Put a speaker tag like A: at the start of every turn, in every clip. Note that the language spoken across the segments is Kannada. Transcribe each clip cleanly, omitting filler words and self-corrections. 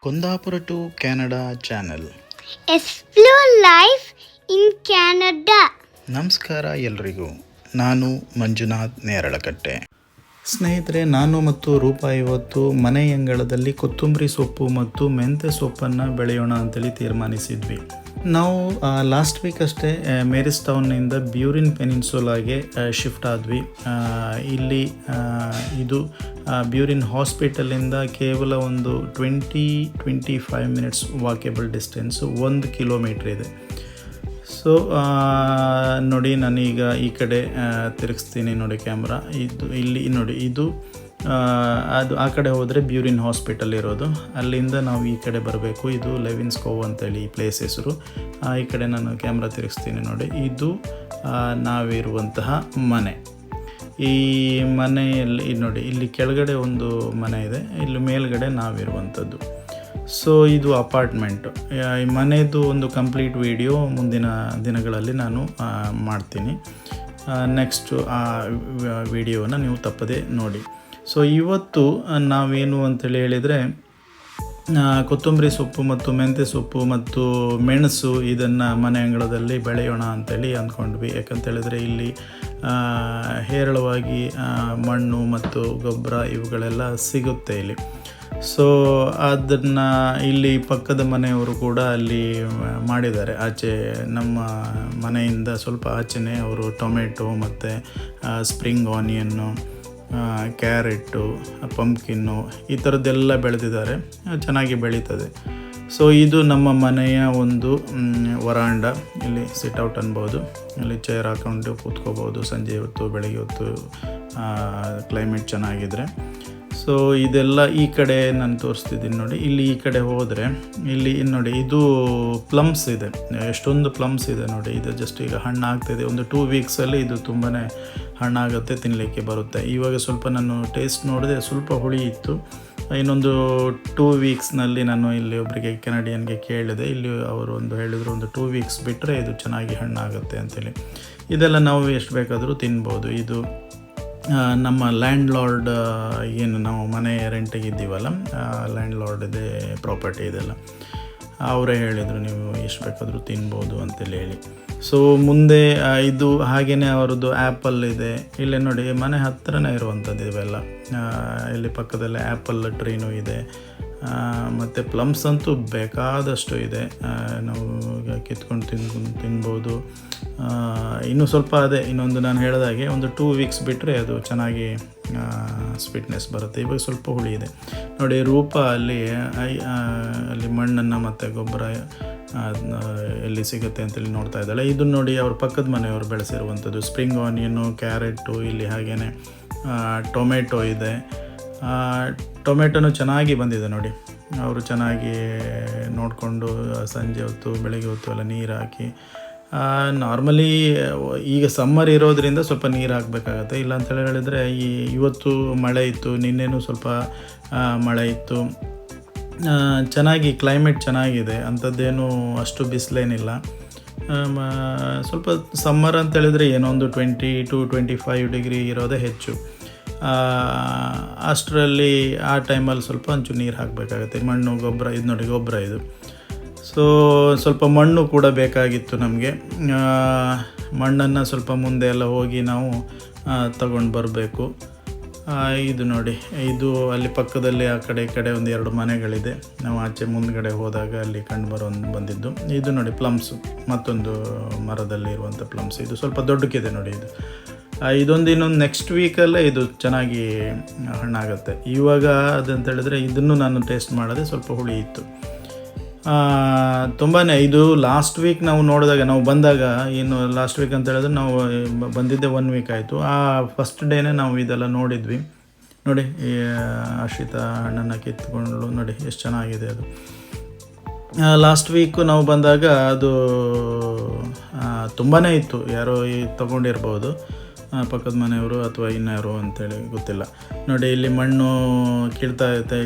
A: Kundapura to Canada channel
B: explore life in Canada.
A: ನಮಸ್ಕಾರ ಎಲ್ರಿಗೂ. ನಾನು ಮಂಜುನಾಥ್ ನೇರಳಕಟ್ಟೆ. ಸ್ನೇಹಿತರೆ, ನಾನು ಮತ್ತು ರೂಪಾ ಇವತ್ತು ಮನೆ ಅಂಗಳದಲ್ಲಿ ಕೊತ್ತಂಬರಿ ಸೊಪ್ಪು ಮತ್ತು ಮೆಂತ್ಯ ಸೊಪ್ಪನ್ನು ಬೆಳೆಯೋಣ ಅಂತೇಳಿ ತೀರ್ಮಾನಿಸಿದ್ವಿ. ನಾವು ಲಾಸ್ಟ್ ವೀಕ್ ಅಷ್ಟೇ ಮೇರಿಸ್ ಟೌನ್ನಿಂದ ಬ್ಯೂರಿನ್ ಪೆನಿನ್ಸುಲಾಗೆ ಶಿಫ್ಟ್ ಆದ್ವಿ. ಇಲ್ಲಿ ಇದು ಬ್ಯೂರಿನ್ ಹಾಸ್ಪಿಟಲಿಂದ ಕೇವಲ ಒಂದು 20-25 ಮಿನಿಟ್ಸ್ ವಾಕೇಬಲ್ ಡಿಸ್ಟೆನ್ಸು, 1 ಕಿಲೋಮೀಟ್ರ್ ಇದೆ. ಸೊ ನೋಡಿ, ನಾನೀಗ ಈ ಕಡೆ ತಿರುಗಿಸ್ತೀನಿ ನೋಡಿ ಕ್ಯಾಮ್ರಾ. ಇಲ್ಲಿ ನೋಡಿ, ಇದು ಅದು ಆ ಕಡೆ ಹೋದರೆ ಬ್ಯೂರಿನ್ ಹಾಸ್ಪಿಟಲ್ ಇರೋದು. ಅಲ್ಲಿಂದ ನಾವು ಈ ಕಡೆ ಬರಬೇಕು. ಇದು ಲೆವಿನ್ಸ್ ಕೋವ್ ಅಂತೇಳಿ ಈ ಪ್ಲೇಸ್ ಹೆಸರು. ಈ ಕಡೆ ನಾನು ಕ್ಯಾಮ್ರಾ ತಿರುಗಿಸ್ತೀನಿ ನೋಡಿ. ಇದು ನಾವಿರುವಂತಹ ಮನೆ. ಈ ಮನೆಯಲ್ಲಿ ನೋಡಿ, ಇಲ್ಲಿ ಕೆಳಗಡೆ ಒಂದು ಮನೆ ಇದೆ, ಇಲ್ಲಿ ಮೇಲ್ಗಡೆ ನಾವಿರುವಂಥದ್ದು. ಸೊ ಇದು ಅಪಾರ್ಟ್ಮೆಂಟು. ಈ ಮನೆಯದು ಒಂದು ಕಂಪ್ಲೀಟ್ ವಿಡಿಯೋ ಮುಂದಿನ ದಿನಗಳಲ್ಲಿ ನಾನು ಮಾಡ್ತೀನಿ. ನೆಕ್ಸ್ಟು ಆ ವಿಡಿಯೋನ ನೀವು ತಪ್ಪದೆ ನೋಡಿ. ಸೊ ಇವತ್ತು ನಾವೇನು ಅಂತೇಳಿ ಹೇಳಿದರೆ, ಕೊತ್ತಂಬರಿ ಸೊಪ್ಪು ಮತ್ತು ಮೆಂತ್ಯ ಸೊಪ್ಪು ಮತ್ತು ಮೆಣಸು ಇದನ್ನು ಮನೆ ಅಂಗಳದಲ್ಲಿ ಬೆಳೆಯೋಣ ಅಂತೇಳಿ ಅಂದ್ಕೊಂಡ್ವಿ. ಯಾಕಂತೇಳಿದರೆ ಇಲ್ಲಿ ಹೇರಳವಾಗಿ ಮಣ್ಣು ಮತ್ತು ಗೊಬ್ಬರ ಇವುಗಳೆಲ್ಲ ಸಿಗುತ್ತೆ ಇಲ್ಲಿ. ಸೊ ಅದನ್ನು ಇಲ್ಲಿ ಪಕ್ಕದ ಮನೆಯವರು ಕೂಡ ಅಲ್ಲಿ ಮಾಡಿದ್ದಾರೆ. ಆಚೆ ನಮ್ಮ ಮನೆಯಿಂದ ಸ್ವಲ್ಪ ಆಚೆನೇ ಅವರು ಟೊಮೆಟೊ ಮತ್ತು ಸ್ಪ್ರಿಂಗ್ ಆನಿಯನ್ನು, ಕ್ಯಾರೆಟು, ಪಂಪ್ಕಿನ್ನು ಈ ಥರದ್ದೆಲ್ಲ ಬೆಳೆದಿದ್ದಾರೆ. ಚೆನ್ನಾಗಿ ಬೆಳೀತದೆ. ಸೊ ಇದು ನಮ್ಮ ಮನೆಯ ಒಂದು ವರಾಂಡ. ಇಲ್ಲಿ ಸಿಟ್ಔಟ್ ಅನ್ಬೋದು. ಇಲ್ಲಿ ಚೇರ್ ಹಾಕೊಂಡು ಕೂತ್ಕೋಬೋದು ಸಂಜೆ ಹೊತ್ತು, ಬೆಳಗ್ಗೆ ಹೊತ್ತು ಕ್ಲೈಮೇಟ್ ಚೆನ್ನಾಗಿದ್ರೆ. ಸೊ ಇದೆಲ್ಲ ಈ ಕಡೆ ನಾನು ತೋರಿಸ್ತಿದ್ದೀನಿ ನೋಡಿ. ಇಲ್ಲಿ ಈ ಕಡೆ ಹೋದರೆ ಇಲ್ಲಿ ನೋಡಿ, ಇದು ಪ್ಲಮ್ಸ್ ಇದೆ. ಎಷ್ಟೊಂದು ಪ್ಲಮ್ಸ್ ಇದೆ ನೋಡಿ. ಇದು ಜಸ್ಟ್ ಈಗ ಹಣ್ಣಾಗ್ತಿದೆ. ಒಂದು 2 ವೀಕ್ಸಲ್ಲಿ ಇದು ತುಂಬಾ ಹಣ್ಣಾಗುತ್ತೆ, ತಿನ್ನಲಿಕ್ಕೆ ಬರುತ್ತೆ. ಇವಾಗ ಸ್ವಲ್ಪ ನಾನು ಟೇಸ್ಟ್ ನೋಡಿದೆ, ಸ್ವಲ್ಪ ಹುಳಿ ಇತ್ತು. ಇನ್ನೊಂದು 2 ವೀಕ್ಸ್ನಲ್ಲಿ ನಾನು ಇಲ್ಲಿ ಒಬ್ಬರಿಗೆ ಕೆನಡಿಯನ್ಗೆ ಕೇಳಿದೆ. ಇಲ್ಲಿ ಅವರು ಹೇಳಿದರು, ಒಂದು 2 ವೀಕ್ಸ್ ಬಿಟ್ಟರೆ ಇದು ಚೆನ್ನಾಗಿ ಹಣ್ಣಾಗುತ್ತೆ ಅಂತೇಳಿ. ಇದೆಲ್ಲ ನಾವು ಎಷ್ಟು ಬೇಕಾದರೂ ತಿನ್ಬೋದು. ಇದು ನಮ್ಮ ಲ್ಯಾಂಡ್ ಲಾರ್ಡ್, ಏನು ನಾವು ಮನೆ ರೆಂಟಿಗೆ ಇದ್ದೀವಲ್ಲ, ಲ್ಯಾಂಡ್ ಲಾರ್ಡ್ದೇ ಪ್ರಾಪರ್ಟಿ ಇದೆಲ್ಲ. ಅವರೇ ಹೇಳಿದರು ನೀವು ಎಷ್ಟು ಬೇಕಾದರೂ ತಿನ್ಬೋದು ಅಂತೇಳಿ ಹೇಳಿ. ಸೊ ಮುಂದೆ ಇದು ಹಾಗೆಯೇ ಅವರದ್ದು ಆ್ಯಪಲ್ ಇದೆ. ಇಲ್ಲೇ ನೋಡಿ, ಮನೆ ಹತ್ತಿರನೇ ಇರುವಂಥದ್ದು ಇವೆಲ್ಲ. ಇಲ್ಲಿ ಪಕ್ಕದಲ್ಲೇ ಆ್ಯಪಲ್ ಟ್ರೀನೂ ಇದೆ. ಮತ್ತು ಪ್ಲಮ್ಸ್ ಅಂತೂ ಬೇಕಾದಷ್ಟು ಇದೆ. ನಾವು ಕಿತ್ಕೊಂಡು ತಿನ್ಬೋದು. ಇನ್ನೂ ಸ್ವಲ್ಪ ಅದೇ, ಇನ್ನೊಂದು ನಾನು ಹೇಳಿದಾಗೆ ಒಂದು 2 ವೀಕ್ಸ್ ಬಿಟ್ಟರೆ ಅದು ಚೆನ್ನಾಗಿ ಸ್ವೀಟ್ನೆಸ್ ಬರುತ್ತೆ. ಇವಾಗ ಸ್ವಲ್ಪ ಹುಳಿ ಇದೆ ನೋಡಿ. ರೂಪ ಅಲ್ಲಿ ಮಣ್ಣನ್ನು ಮತ್ತು ಗೊಬ್ಬರ ಎಲ್ಲಿ ಸಿಗುತ್ತೆ ಅಂತೇಳಿ ನೋಡ್ತಾ ಇದ್ದಾಳೆ. ಇದನ್ನು ನೋಡಿ, ಅವ್ರ ಪಕ್ಕದ ಮನೆಯವರು ಬೆಳೆಸಿರುವಂಥದ್ದು ಸ್ಪ್ರಿಂಗ್ ಆನಿಯನ್ನು, ಕ್ಯಾರೆಟು, ಇಲ್ಲಿ ಹಾಗೆಯೇ ಟೊಮೆಟೊ ಇದೆ. ಟೊಮೆಟೊನೂ ಚೆನ್ನಾಗಿ ಬಂದಿದೆ ನೋಡಿ. ಅವರು ಚೆನ್ನಾಗಿ ನೋಡಿಕೊಂಡು ಸಂಜೆ ಹೊತ್ತು, ಬೆಳಗ್ಗೆ ಹೊತ್ತು ಎಲ್ಲ ನೀರು ಹಾಕಿ, ನಾರ್ಮಲಿ ಈಗ ಸಮ್ಮರ್ ಇರೋದರಿಂದ ಸ್ವಲ್ಪ ನೀರು ಹಾಕಬೇಕಾಗತ್ತೆ. ಇಲ್ಲ ಅಂತೇಳಿ ಹೇಳಿದರೆ, ಇವತ್ತು ಮಳೆ ಇತ್ತು, ನಿನ್ನೆನೂ ಸ್ವಲ್ಪ ಮಳೆ ಇತ್ತು. ಚೆನ್ನಾಗಿ ಕ್ಲೈಮೇಟ್ ಚೆನ್ನಾಗಿದೆ, ಅಂಥದ್ದೇನು ಅಷ್ಟು ಬಿಸಿಲೇನಿಲ್ಲ. ಸ್ವಲ್ಪ ಸಮ್ಮರ್ ಅಂತೇಳಿದರೆ ಏನೋ ಒಂದು 20-25 ಡಿಗ್ರಿ ಇರೋದೇ ಹೆಚ್ಚು. ಅಷ್ಟರಲ್ಲಿ ಆ ಟೈಮಲ್ಲಿ ಸ್ವಲ್ಪ ಒಂಚೂರು ನೀರು ಹಾಕಬೇಕಾಗತ್ತೆ. ಮಣ್ಣು, ಗೊಬ್ಬರ, ಇದು ನೋಡಿ ಗೊಬ್ಬರ ಇದು. ಸೊ ಸ್ವಲ್ಪ ಮಣ್ಣು ಕೂಡ ಬೇಕಾಗಿತ್ತು ನಮಗೆ. ಮಣ್ಣನ್ನು ಸ್ವಲ್ಪ ಮುಂದೆ ಎಲ್ಲ ಹೋಗಿ ನಾವು ತಗೊಂಡು ಬರಬೇಕು. ಇದು ನೋಡಿ, ಇದು ಅಲ್ಲಿ ಪಕ್ಕದಲ್ಲಿ ಆ ಕಡೆ ಈ ಕಡೆ ಒಂದು 2 ಮನೆಗಳಿದೆ. ನಾವು ಆಚೆ ಮುಂದ್ಗಡೆ ಹೋದಾಗ ಅಲ್ಲಿ ಬಂದಿದ್ದು. ಇದು ನೋಡಿ ಪ್ಲಮ್ಸು, ಮತ್ತೊಂದು ಮರದಲ್ಲಿ ಇರುವಂಥ ಪ್ಲಮ್ಸ್. ಇದು ಸ್ವಲ್ಪ ದೊಡ್ಡಕ್ಕಿದೆ ನೋಡಿ. ಇನ್ನೊಂದು ನೆಕ್ಸ್ಟ್ ವೀಕಲ್ಲೇ ಇದು ಚೆನ್ನಾಗಿ ಹಣ್ಣಾಗುತ್ತೆ. ಇವಾಗ ಅದಂತೇಳಿದ್ರೆ ಇದನ್ನು ನಾನು ಟೇಸ್ಟ್ ಮಾಡಿದೆ, ಸ್ವಲ್ಪ ಹುಳಿ ಇತ್ತು. ತುಂಬಾ ಇದು ಲಾಸ್ಟ್ ವೀಕ್ ನಾವು ನೋಡಿದಾಗ, ನಾವು ಬಂದಾಗ, ಏನು ಲಾಸ್ಟ್ ವೀಕ್ ಅಂತ ಹೇಳಿದ್ರೆ ನಾವು ಬಂದಿದ್ದೆ 1 ವೀಕ್ ಆಯಿತು. ಆ ಫಸ್ಟ್ ಡೇನೇ ನಾವು ಇದೆಲ್ಲ ನೋಡಿದ್ವಿ ನೋಡಿ. ಆಶ್ರಿತ ಹಣ್ಣನ್ನು ಕಿತ್ಕೊಂಡು ನೋಡಿ ಎಷ್ಟು ಚೆನ್ನಾಗಿದೆ ಅದು. ಲಾಸ್ಟ್ ವೀಕು ನಾವು ಬಂದಾಗ ಅದು ತುಂಬಾ ಇತ್ತು. ಯಾರೋ ತೊಗೊಂಡಿರ್ಬೋದು, ಪಕ್ಕದ ಮನೆಯವರು ಅಥವಾ ಇನ್ಯಾರು ಅಂತೇಳಿ ಗೊತ್ತಿಲ್ಲ. ನೋಡಿ, ಇಲ್ಲಿ ಮಣ್ಣು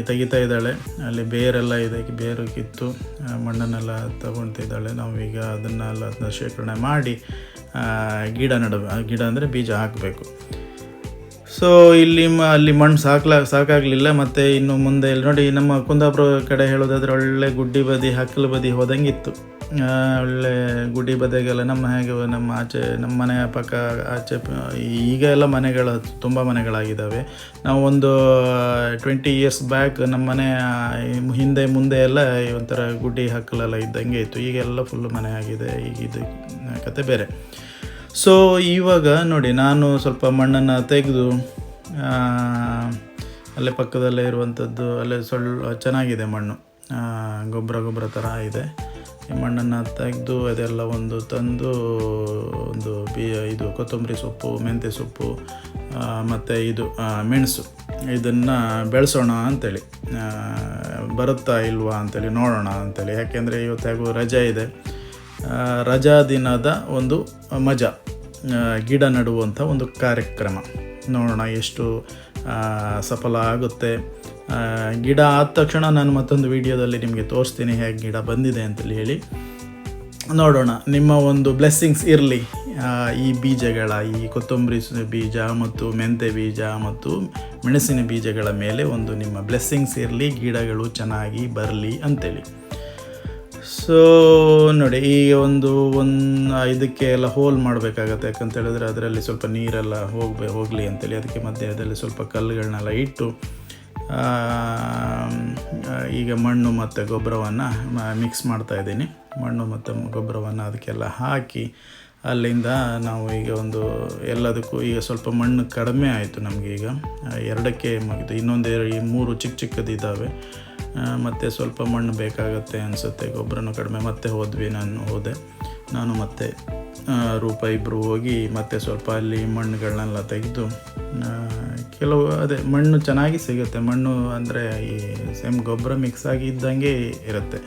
A: ತೆಗಿತಾ ಇದ್ದಾಳೆ. ಅಲ್ಲಿ ಬೇರೆಲ್ಲ ಇದೆ, ಬೇರು ಕಿತ್ತು ಮಣ್ಣನ್ನೆಲ್ಲ ತಗೊಳ್ತಿದ್ದಾಳೆ. ನಾವೀಗ ಅದನ್ನ ಶೇಖರಣೆ ಮಾಡಿ ಗಿಡ ಅಂದರೆ ಬೀಜ ಹಾಕಬೇಕು. ಸೊ ಅಲ್ಲಿ ಮಣ್ಣು ಸಾಕಾಗಲಿಲ್ಲ. ಮತ್ತು ಇನ್ನು ಮುಂದೆ ಇಲ್ಲಿ ನೋಡಿ, ನಮ್ಮ ಕುಂದಾಪುರ ಕಡೆ ಹೇಳೋದಾದರೆ ಒಳ್ಳೆ ಗುಡ್ಡಿ ಬದಿ ಹಕ್ಕಲು ಬದಿ ಹೋದಂಗಿತ್ತು. ಒಳ್ಳೆ ಗುಡ್ಡಿ ಬದಿಗೆಲ್ಲ ನಮ್ಮ ಮನೆಯ ಪಕ್ಕ ಆಚೆ ಈಗ ಎಲ್ಲ ತುಂಬ ಮನೆಗಳಾಗಿದ್ದಾವೆ. ನಾವು ಒಂದು 20 years ಬ್ಯಾಕ್ ನಮ್ಮ ಮನೆ ಹಿಂದೆ ಮುಂದೆ ಎಲ್ಲ ಒಂಥರ ಗುಡ್ಡಿ ಹಕ್ಕಲೆಲ್ಲ ಇದ್ದಂಗೆ ಇತ್ತು. ಈಗೆಲ್ಲ ಫುಲ್ಲು ಮನೆ ಆಗಿದೆ. ಈಗ ಇದು ಕತೆ ಬೇರೆ. ಸೊ ಇವಾಗ ನೋಡಿ, ನಾನು ಸ್ವಲ್ಪ ಮಣ್ಣನ್ನು ತೆಗೆದು ಅಲ್ಲೇ ಪಕ್ಕದಲ್ಲೇ ಇರುವಂಥದ್ದು ಅಲ್ಲೇ ಚೆನ್ನಾಗಿದೆ ಮಣ್ಣು, ಗೊಬ್ಬರ ಥರ ಇದೆ. ಈ ಮಣ್ಣನ್ನು ತೆಗೆದು ಅದೆಲ್ಲ ತಂದು ಇದು ಕೊತ್ತಂಬರಿ ಸೊಪ್ಪು, ಮೆಂತ್ಯ ಸೊಪ್ಪು ಮತ್ತು ಇದು ಮೆಣಸು, ಇದನ್ನು ಬೆಳೆಸೋಣ ಅಂಥೇಳಿ, ಬರುತ್ತಾ ಇಲ್ವಾ ಅಂಥೇಳಿ ನೋಡೋಣ ಅಂಥೇಳಿ. ಯಾಕೆಂದರೆ ಇವತ್ತಾಗೂ ರಜೆ ಇದೆ. ರಜಾ ದಿನದ ಒಂದು ಮಜಾ, ಗಿಡ ನೆಡುವಂಥ ಒಂದು ಕಾರ್ಯಕ್ರಮ. ನೋಡೋಣ ಎಷ್ಟು ಸಫಲ ಆಗುತ್ತೆ. ಗಿಡ ಆದ ತಕ್ಷಣ ನಾನು ಮತ್ತೊಂದು ವಿಡಿಯೋದಲ್ಲಿ ನಿಮಗೆ ತೋರಿಸ್ತೀನಿ ಹೇಗೆ ಗಿಡ ಬಂದಿದೆ ಅಂತೇಳಿ ಹೇಳಿ. ನೋಡೋಣ, ನಿಮ್ಮ ಒಂದು ಬ್ಲೆಸ್ಸಿಂಗ್ಸ್ ಇರಲಿ ಈ ಬೀಜಗಳ, ಈ ಕೊತ್ತಂಬರಿ ಬೀಜ ಮತ್ತು ಮೆಂತೆ ಬೀಜ ಮತ್ತು ಮೆಣಸಿನ ಬೀಜಗಳ ಮೇಲೆ ನಿಮ್ಮ ಬ್ಲೆಸ್ಸಿಂಗ್ಸ್ ಇರಲಿ, ಗಿಡಗಳು ಚೆನ್ನಾಗಿ ಬರಲಿ ಅಂಥೇಳಿ. ಸೊ ನೋಡಿ, ಈಗ ಇದಕ್ಕೆ ಎಲ್ಲ ಹೋಲ್ ಮಾಡಬೇಕಾಗತ್ತೆ. ಯಾಕಂತ ಹೇಳಿದ್ರೆ ಅದರಲ್ಲಿ ಸ್ವಲ್ಪ ನೀರೆಲ್ಲ ಹೋಗಲಿ ಅಂತೇಳಿ ಅದಕ್ಕೆ ಮಧ್ಯದಲ್ಲಿ ಸ್ವಲ್ಪ ಕಲ್ಲುಗಳನ್ನೆಲ್ಲ ಇಟ್ಟು ಈಗ ಮಣ್ಣು ಮತ್ತು ಗೊಬ್ಬರವನ್ನು ಮಿಕ್ಸ್ ಮಾಡ್ತಾಯಿದ್ದೀನಿ. ಮಣ್ಣು ಮತ್ತು ಗೊಬ್ಬರವನ್ನು ಅದಕ್ಕೆಲ್ಲ ಹಾಕಿ ಅಲ್ಲಿಂದ ನಾವು ಈಗ ಎಲ್ಲದಕ್ಕೂ ಈಗ ಸ್ವಲ್ಪ ಮಣ್ಣು ಕಡಿಮೆ ಆಯಿತು ನಮಗೆ. ಈಗ 2ಕ್ಕೆ ಮುಗಿದು, ಇನ್ನೊಂದು 3 ಚಿಕ್ಕದಿದ್ದಾವೆ. ಮತ್ತು ಸ್ವಲ್ಪ ಮಣ್ಣು ಬೇಕಾಗತ್ತೆ ಅನಿಸುತ್ತೆ, ಗೊಬ್ಬರನೂ ಕಡಿಮೆ. ಮತ್ತೆ ನಾನು ಮತ್ತು ರೂಪ ಇಬ್ಬರು ಹೋಗಿ ಮತ್ತೆ ಸ್ವಲ್ಪ ಅಲ್ಲಿ ಮಣ್ಣುಗಳನ್ನೆಲ್ಲ ತೆಗೆದು ಅದೇ ಮಣ್ಣು ಚೆನ್ನಾಗಿ ಸಿಗುತ್ತೆ. ಮಣ್ಣು ಅಂದರೆ ಈ ಸೇಮ್ ಗೊಬ್ಬರ ಮಿಕ್ಸ್ ಆಗಿ ಇದ್ದಂಗೆ ಇರುತ್ತೆ,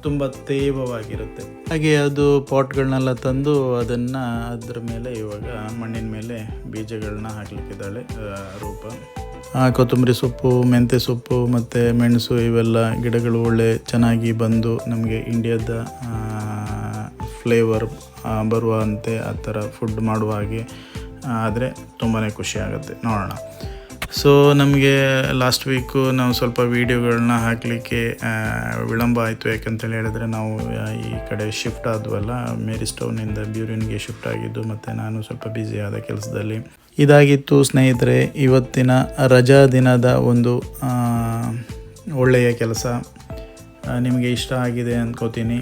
A: ತುಂಬ ತೇವವಾಗಿರುತ್ತೆ. ಹಾಗೆ ಅದು ಪಾಟ್ಗಳನ್ನೆಲ್ಲ ತಂದು ಅದ್ರ ಮೇಲೆ ಇವಾಗ ಮಣ್ಣಿನ ಮೇಲೆ ಬೀಜಗಳನ್ನ ಹಾಕ್ಲಿಕ್ಕಿದ್ದಾಳೆ ರೂಪ. ಕೊತ್ತಂಬರಿ ಸೊಪ್ಪು, ಮೆಂತ್ಯ ಸೊಪ್ಪು ಮತ್ತು ಮೆಣಸು ಇವೆಲ್ಲ ಗಿಡಗಳು ಒಳ್ಳೆ ಚೆನ್ನಾಗಿ ಬಂದು ನಮಗೆ ಇಂಡಿಯಾದ ಫ್ಲೇವರ್ ಬರುವಂತೆ ಆ ಥರ ಫುಡ್ ಮಾಡುವ ಹಾಗೆ ಆದರೆ ತುಂಬಾ ಖುಷಿ ಆಗುತ್ತೆ. ನೋಡೋಣ. ಸೊ ನಮಗೆ ಲಾಸ್ಟ್ ವೀಕು ನಾವು ಸ್ವಲ್ಪ ವೀಡಿಯೋಗಳನ್ನ ಹಾಕಲಿಕ್ಕೆ ವಿಳಂಬ ಆಯಿತು. ಯಾಕಂತೇಳಿ ಹೇಳಿದ್ರೆ ನಾವು ಈ ಕಡೆ ಶಿಫ್ಟ್ ಆದ್ವಲ್ಲ, ಮೇರಿಸ್ಟೌನಿಂದ ಬ್ಯೂರಿನ್ಗೆ ಶಿಫ್ಟ್ ಆಗಿದ್ದು, ಮತ್ತು ನಾನು ಸ್ವಲ್ಪ ಬ್ಯುಸಿ ಆದ ಕೆಲಸದಲ್ಲಿ. ಇದಾಗಿತ್ತು ಸ್ನೇಹಿತರೆ ಇವತ್ತಿನ ರಜಾ ದಿನದ ಒಳ್ಳೆಯ ಕೆಲಸ. ನಿಮಗೆ ಇಷ್ಟ ಆಗಿದೆ ಅಂದ್ಕೋತೀನಿ.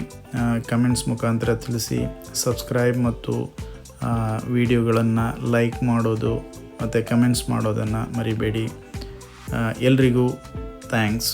A: ಕಮೆಂಟ್ಸ್ ಮುಖಾಂತರ ತಿಳಿಸಿ. ಸಬ್ಸ್ಕ್ರೈಬ್ ಮತ್ತು ವಿಡಿಯೋಗಳನ್ನು ಲೈಕ್ ಮಾಡೋದು ಮತ್ತು ಕಮೆಂಟ್ಸ್ ಮಾಡೋದನ್ನು ಮರಿಬೇಡಿ. ಎಲ್ರಿಗೂ ಥ್ಯಾಂಕ್ಸ್.